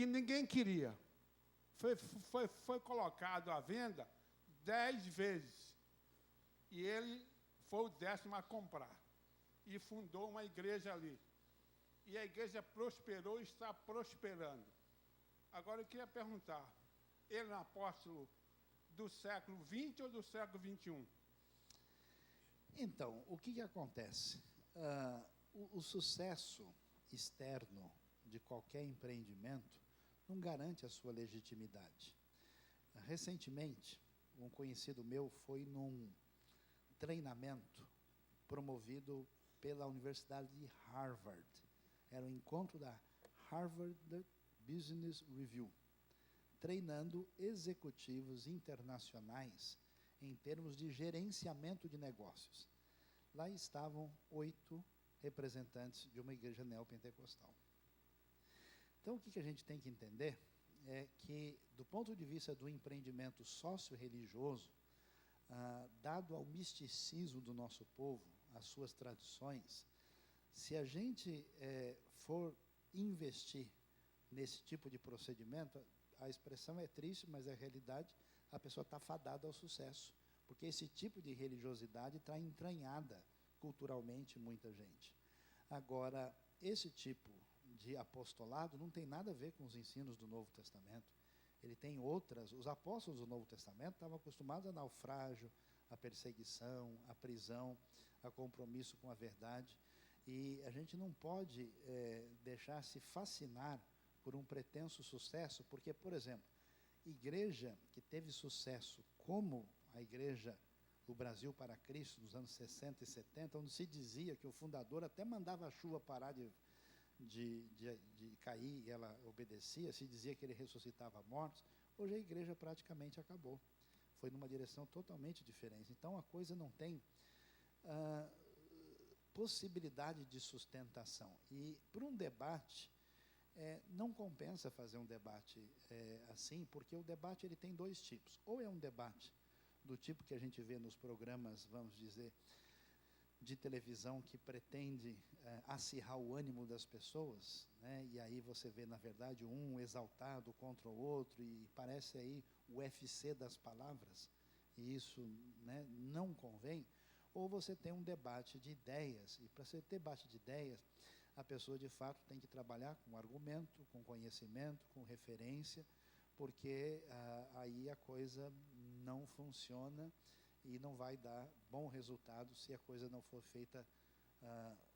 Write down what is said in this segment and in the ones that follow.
que ninguém queria. Foi colocado à venda 10 vezes. E ele foi o 10º a comprar. E fundou uma igreja ali. E a igreja prosperou e está prosperando. Agora eu queria perguntar, ele é um apóstolo do século XX ou do século XXI? Então, o que acontece? O sucesso externo de qualquer empreendimento não garante a sua legitimidade. Recentemente, um conhecido meu foi num treinamento promovido pela Universidade de Harvard. Era um encontro da Harvard Business Review, treinando executivos internacionais em termos de gerenciamento de negócios. Lá estavam 8 representantes de uma igreja neopentecostal. Então, o que a gente tem que entender é que, do ponto de vista do empreendimento sócio-religioso, dado ao misticismo do nosso povo, às suas tradições, se a gente for investir nesse tipo de procedimento, a expressão é triste, mas é a realidade, a pessoa está fadada ao sucesso, porque esse tipo de religiosidade está entranhada culturalmente em muita gente. Agora, esse tipo de apostolado não tem nada a ver com os ensinos do Novo Testamento. Ele tem outras. Os apóstolos do Novo Testamento estavam acostumados a naufrágio, a perseguição, a prisão, a compromisso com a verdade. E a gente não pode deixar-se fascinar por um pretenso sucesso, porque, por exemplo, igreja que teve sucesso, como a igreja do Brasil para Cristo, nos anos 60 e 70, onde se dizia que o fundador até mandava a chuva parar de cair e ela obedecia, se dizia que ele ressuscitava mortos. Hoje a igreja praticamente acabou. Foi numa direção totalmente diferente. Então a coisa não tem possibilidade de sustentação. E para um debate, não compensa fazer um debate assim, porque o debate ele tem 2 tipos. Ou é um debate do tipo que a gente vê nos programas, vamos dizer, de televisão que pretende acirrar o ânimo das pessoas, né? E aí você vê, na verdade, um exaltado contra o outro, e parece aí o UFC das palavras, e isso, né, não convém. Ou você tem um debate de ideias, e para ser debate de ideias, a pessoa, de fato, tem que trabalhar com argumento, com conhecimento, com referência, porque aí a coisa não funciona e não vai dar bom resultado se a coisa não for feita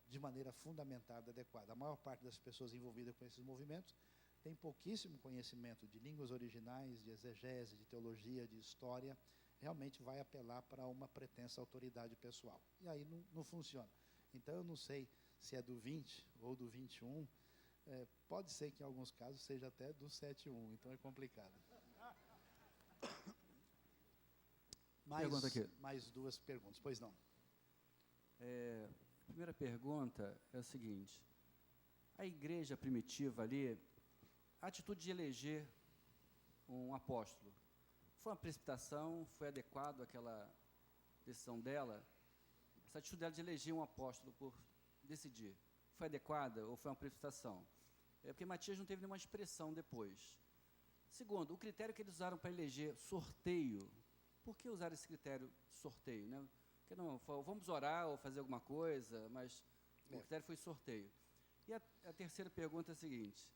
de maneira fundamentada, adequada. A maior parte das pessoas envolvidas com esses movimentos tem pouquíssimo conhecimento de línguas originais, de exegese, de teologia, de história, realmente vai apelar para uma pretensa autoridade pessoal. E aí não funciona. Então, eu não sei se é do 20 ou do 21, pode ser que em alguns casos seja até do 7-1, então é complicado. Pergunta aqui. Mais 2 perguntas, pois não. A primeira pergunta é a seguinte: a igreja primitiva ali, a atitude de eleger um apóstolo, foi uma precipitação, foi adequado àquela decisão dela? Essa atitude dela de eleger um apóstolo por decidir, foi adequada ou foi uma precipitação? Porque Matias não teve nenhuma expressão depois. Segundo, o critério que eles usaram para eleger, sorteio, por que usar esse critério sorteio, né? Porque não, vamos orar ou fazer alguma coisa, mas o critério foi sorteio. E a terceira pergunta é a seguinte: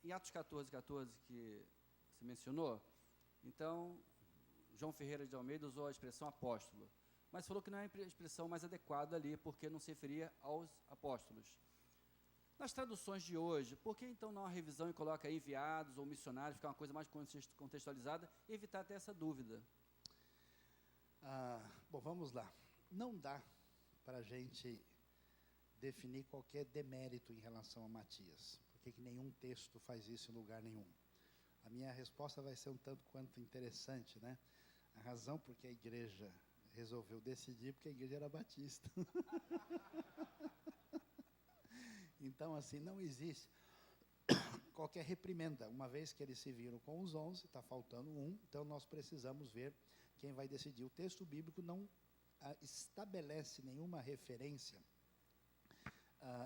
em Atos 14, que você mencionou, então, João Ferreira de Almeida usou a expressão apóstolo, mas falou que não é a expressão mais adequada ali, porque não se referia aos apóstolos. Nas traduções de hoje, por que então não há revisão e coloca enviados ou missionários, ficar uma coisa mais contextualizada, e evitar até essa dúvida? Bom, vamos lá. Não dá para a gente definir qualquer demérito em relação a Matias, porque que nenhum texto faz isso em lugar nenhum. A minha resposta vai ser um tanto quanto interessante, né? A razão por que a igreja resolveu decidir, porque a igreja era batista. Então, assim, não existe qualquer reprimenda, uma vez que eles se viram com os 11, está faltando um, então nós precisamos ver quem vai decidir. O texto bíblico não estabelece nenhuma referência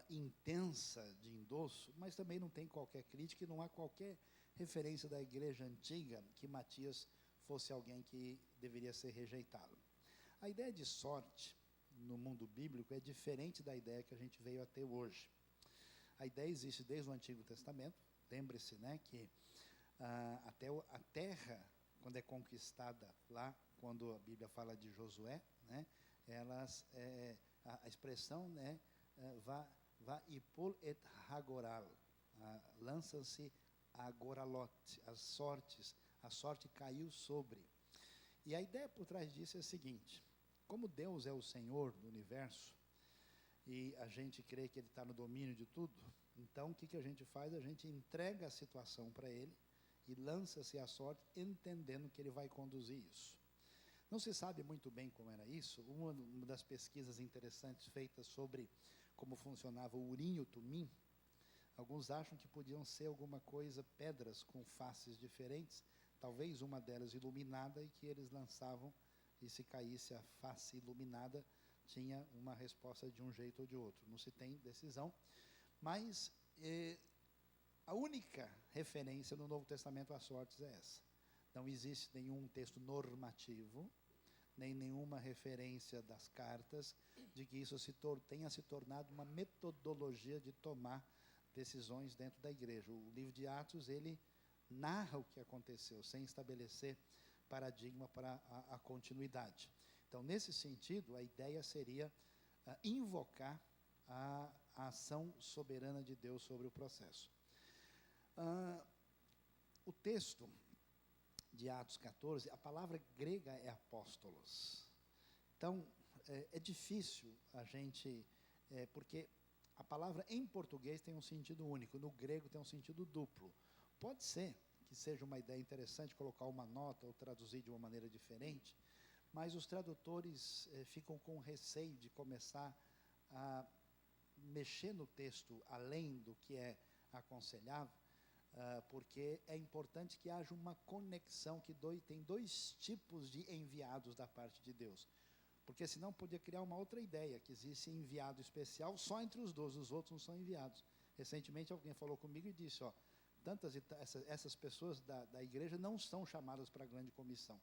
intensa de endosso, mas também não tem qualquer crítica e não há qualquer referência da igreja antiga que Matias fosse alguém que deveria ser rejeitado. A ideia de sorte no mundo bíblico é diferente da ideia que a gente veio a ter hoje. A ideia existe desde o Antigo Testamento. Lembre-se, né, que até a terra, quando é conquistada lá, quando a Bíblia fala de Josué, né, a expressão, né, va ipol et hagoral, lança-se a goralote, a sorte caiu sobre. E a ideia por trás disso é a seguinte: como Deus é o Senhor do universo, e a gente crê que Ele está no domínio de tudo, então o que a gente faz? A gente entrega a situação para Ele e lança-se a sorte, entendendo que Ele vai conduzir isso. Não se sabe muito bem como era isso. Uma das pesquisas interessantes feitas sobre como funcionava o Urim e o Tumim, alguns acham que podiam ser alguma coisa, pedras com faces diferentes, talvez uma delas iluminada, e que eles lançavam, e se caísse a face iluminada, tinha uma resposta de um jeito ou de outro. Não se tem decisão, mas a única referência no Novo Testamento às sortes é essa. Não existe nenhum texto normativo, nem nenhuma referência das cartas, de que isso tenha se tornado uma metodologia de tomar decisões dentro da igreja. O livro de Atos, ele narra o que aconteceu, sem estabelecer paradigma para a continuidade. Então, nesse sentido, a ideia seria invocar a ação soberana de Deus sobre o processo. O texto de Atos 14, a palavra grega é apóstolos. Então, é difícil a gente, porque a palavra em português tem um sentido único, no grego tem um sentido duplo. Pode ser que seja uma ideia interessante colocar uma nota ou traduzir de uma maneira diferente, mas os tradutores ficam com receio de começar a mexer no texto além do que é aconselhável, porque é importante que haja uma conexão, que tem dois tipos de enviados da parte de Deus. Porque senão podia criar uma outra ideia, que existe enviado especial só entre os outros não são enviados. Recentemente alguém falou comigo e disse, essas pessoas da igreja não são chamadas para a grande comissão,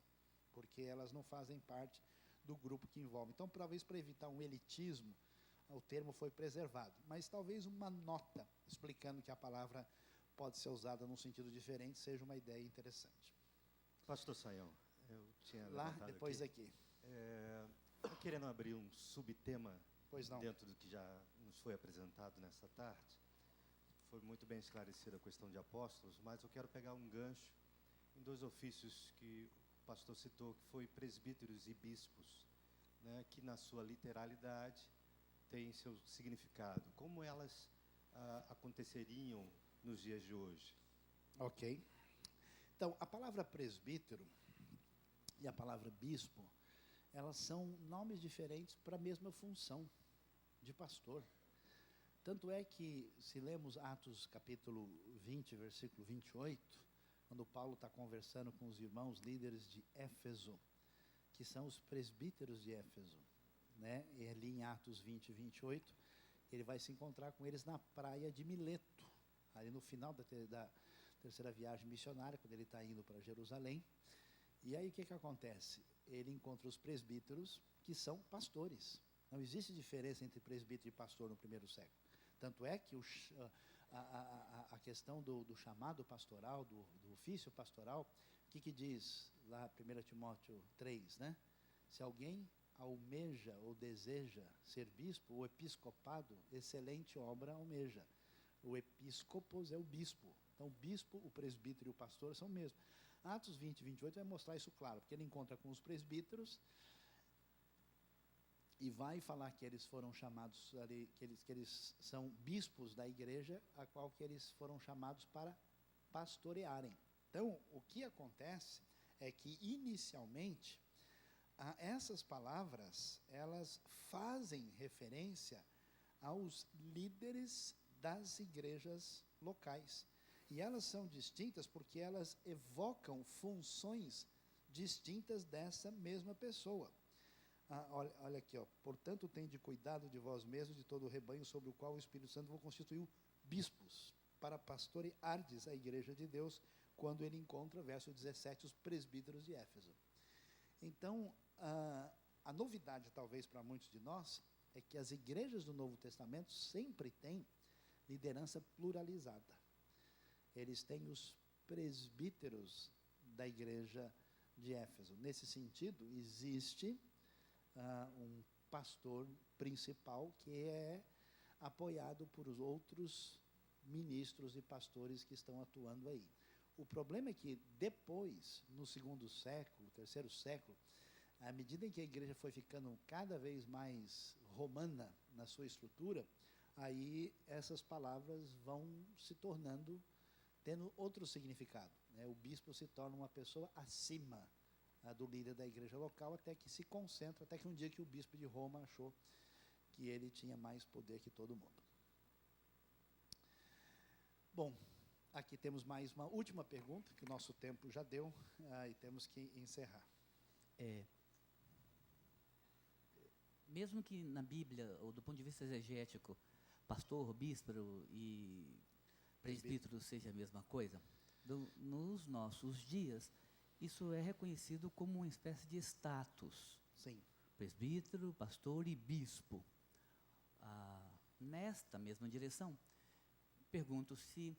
porque elas não fazem parte do grupo que envolve. Então, talvez para evitar um elitismo, o termo foi preservado. Mas talvez uma nota explicando que a palavra pode ser usada num sentido diferente seja uma ideia interessante. Pastor Sayão, eu tinha lá, levantado depois aqui. Estou querendo abrir um subtema dentro do que já nos foi apresentado nessa tarde. Foi muito bem esclarecida a questão de apóstolos, mas eu quero pegar um gancho em dois ofícios que o pastor citou, que foi presbíteros e bispos, né, que na sua literalidade têm seu significado. Como elas aconteceriam nos dias de hoje? Ok. Então, a palavra presbítero e a palavra bispo, elas são nomes diferentes para a mesma função de pastor. Tanto é que, se lemos Atos capítulo 20, versículo 28, quando Paulo está conversando com os irmãos líderes de Éfeso, que são os presbíteros de Éfeso, né? E ali em Atos 20, 28, ele vai se encontrar com eles na praia de Mileto, ali no final da terceira viagem missionária, quando ele está indo para Jerusalém. E aí o que acontece? Ele encontra os presbíteros, que são pastores. Não existe diferença entre presbítero e pastor no primeiro século. Tanto é que a questão do chamado pastoral, do ofício pastoral, o que diz lá 1 Timóteo 3, né? Se alguém almeja ou deseja ser bispo, o episcopado, excelente obra almeja. O episcopos é o bispo. Então, o bispo, o presbítero e o pastor são o mesmo. Atos 20 e 28 vai mostrar isso claro, porque ele encontra com os presbíteros e vai falar que eles foram chamados, que eles são bispos da igreja, a qual que eles foram chamados para pastorearem. Então, o que acontece é que, inicialmente, essas palavras, elas fazem referência aos líderes das igrejas locais. E elas são distintas porque elas evocam funções distintas dessa mesma pessoa. Olha aqui, ó. Portanto, tende cuidado de vós mesmos, de todo o rebanho sobre o qual o Espírito Santo vos constituiu bispos, para pastoreardes a igreja de Deus, quando ele encontra, verso 17, os presbíteros de Éfeso. Então, a novidade, talvez, para muitos de nós, é que as igrejas do Novo Testamento sempre têm liderança pluralizada. Eles têm os presbíteros da igreja de Éfeso. Nesse sentido, existe um pastor principal que é apoiado por outros ministros e pastores que estão atuando aí. O problema é que depois, no segundo século, terceiro século, à medida em que a igreja foi ficando cada vez mais romana na sua estrutura, aí essas palavras vão se tornando, tendo outro significado, né? O bispo se torna uma pessoa acima do líder da igreja local, até que se concentra, até que um dia que o bispo de Roma achou que ele tinha mais poder que todo mundo. Bom, aqui temos mais uma última pergunta, que o nosso tempo já deu, e temos que encerrar. Mesmo que na Bíblia, ou do ponto de vista exegético, pastor, bispo e presbítero seja a mesma coisa, nos nossos dias, isso é reconhecido como uma espécie de status. Sim. Presbítero, pastor e bispo. Nesta mesma direção, pergunto se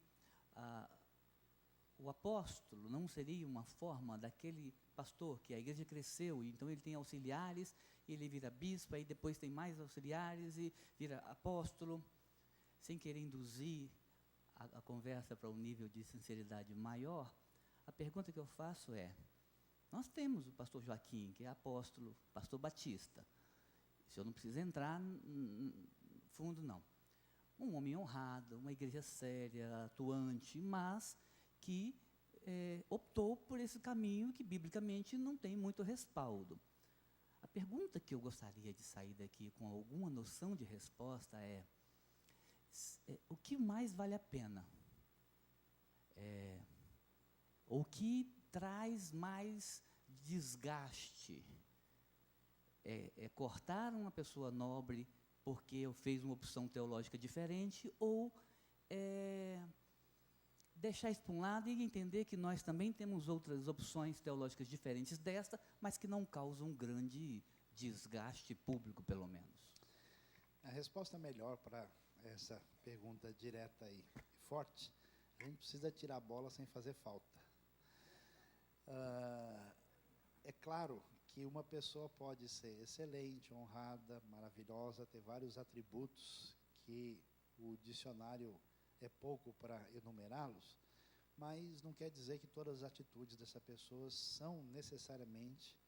o apóstolo não seria uma forma daquele pastor que a igreja cresceu, e então ele tem auxiliares, ele vira bispo, aí depois tem mais auxiliares e vira apóstolo, sem querer induzir a conversa para um nível de sinceridade maior. A pergunta que eu faço é, nós temos o pastor Joaquim, que é apóstolo, pastor Batista. Se eu não preciso entrar fundo, não. Um homem honrado, uma igreja séria, atuante, mas que optou por esse caminho que, biblicamente, não tem muito respaldo. A pergunta que eu gostaria de sair daqui com alguma noção de resposta é, o que mais vale a pena? O que traz mais desgaste? É cortar uma pessoa nobre porque fez uma opção teológica diferente, ou deixar isso para um lado e entender que nós também temos outras opções teológicas diferentes desta, mas que não causam um grande desgaste público, pelo menos? A resposta melhor para essa pergunta direta e forte, a gente precisa tirar a bola sem fazer falta. É claro que uma pessoa pode ser excelente, honrada, maravilhosa, ter vários atributos que o dicionário é pouco para enumerá-los, mas não quer dizer que todas as atitudes dessa pessoa são necessariamente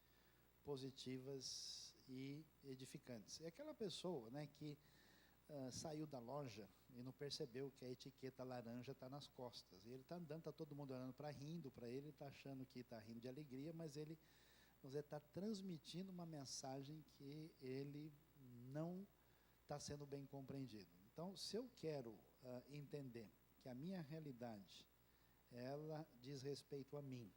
positivas e edificantes. É aquela pessoa, né, que saiu da loja e não percebeu que a etiqueta laranja está nas costas. E ele está andando, está todo mundo olhando rindo para ele, está achando que está rindo de alegria, mas ele está transmitindo uma mensagem que ele não está sendo bem compreendido. Então, se eu quero entender que a minha realidade, ela diz respeito a mim,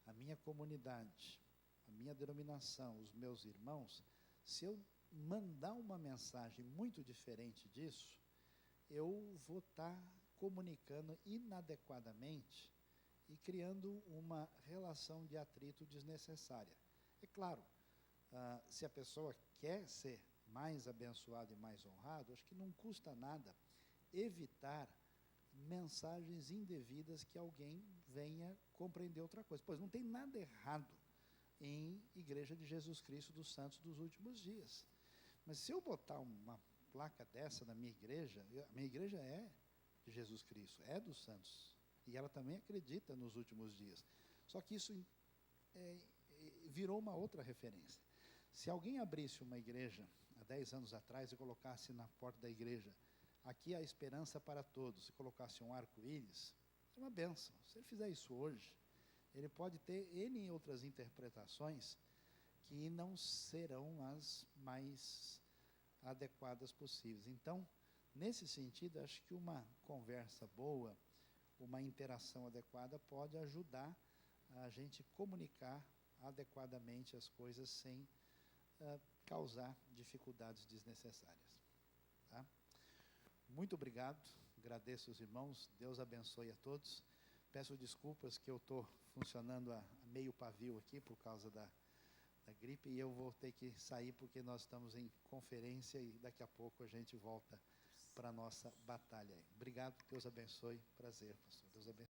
a minha comunidade, a minha denominação, os meus irmãos, se eu mandar uma mensagem muito diferente disso, eu vou estar comunicando inadequadamente e criando uma relação de atrito desnecessária. É claro, se a pessoa quer ser mais abençoado e mais honrado, acho que não custa nada evitar mensagens indevidas que alguém venha compreender outra coisa. Pois não tem nada errado em Igreja de Jesus Cristo dos Santos dos Últimos Dias. Mas se eu botar uma placa dessa na minha igreja, a minha igreja é de Jesus Cristo, é dos santos, e ela também acredita nos últimos dias. Só que isso virou uma outra referência. Se alguém abrisse uma igreja há 10 anos atrás e colocasse na porta da igreja, aqui há esperança para todos, e colocasse um arco-íris, é uma bênção. Se ele fizer isso hoje, ele pode ter N outras interpretações que não serão as mais adequadas possíveis. Então, nesse sentido, acho que uma conversa boa, uma interação adequada pode ajudar a gente comunicar adequadamente as coisas sem causar dificuldades desnecessárias. Tá? Muito obrigado, agradeço os irmãos, Deus abençoe a todos. Peço desculpas que eu estou funcionando a meio pavio aqui por causa da gripe, e eu vou ter que sair porque nós estamos em conferência e daqui a pouco a gente volta para a nossa batalha. Obrigado, Deus abençoe, prazer, pastor, Deus abençoe.